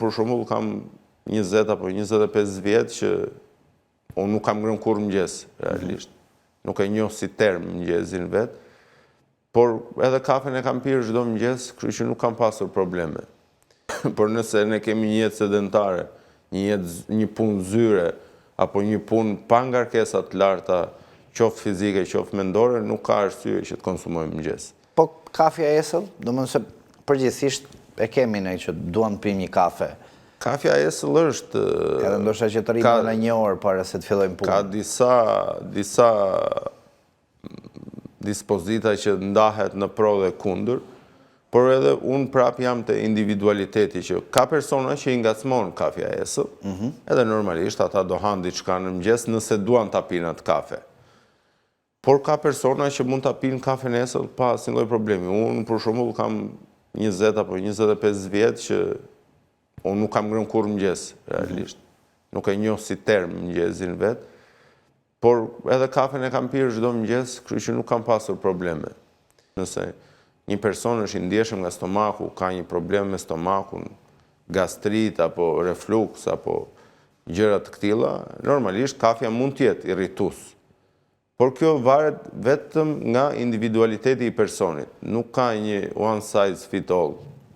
për shembull kam 20 apo 25 vjet që unë nuk kam ngrënë kur mëngjes, realisht. Nuk e njoh si term mëngjesin vet, por edhe kafen e kam pirë çdo mëngjes, kështu që nuk kam pasur probleme. Por nëse ne kemi një jetë sedentare, një punë zyre, apo një punë pa ngarkesa të larta, qoftë fizike, qoftë mendore, nuk ka arsye që të konsumojmë mëngjes. Po kafja esëll, domethënë se përgjithsisht e kemi ne që duam të pimë një kafe. Kafja esëll është... Edhe ndoshta që të rrimë në 1 orë para se të fillojmë punë. Ka disa dispozita që ndahet në pro dhe kundër, por edhe unë prap jam të individualiteti që ka persona që i ngacmon kafja esëll, edhe normalisht ata do hanë diçka në mëngjes nëse duan ta pinë atë kafe. Por ka persona që mund ta pinë kafen esëll pa asnjë lloj problemi. Unë për shembull kam 20 apo 25 vjet që unë nuk kam ngrënë kur mëngjes, realisht. Nuk e njoh si term mëngjesin vet, por edhe kafen e kam pirë çdo mëngjes, kështu që nuk kam pasur probleme. Nëse një person është i ndjeshëm nga stomaku, ka një problem me stomakun, gastrit apo refluks apo gjëra të këtilla, normalisht kafja mund të jetë irritues. Por kjo varet vetëm nga individualiteti i personit. Nuk ka një one size fit all.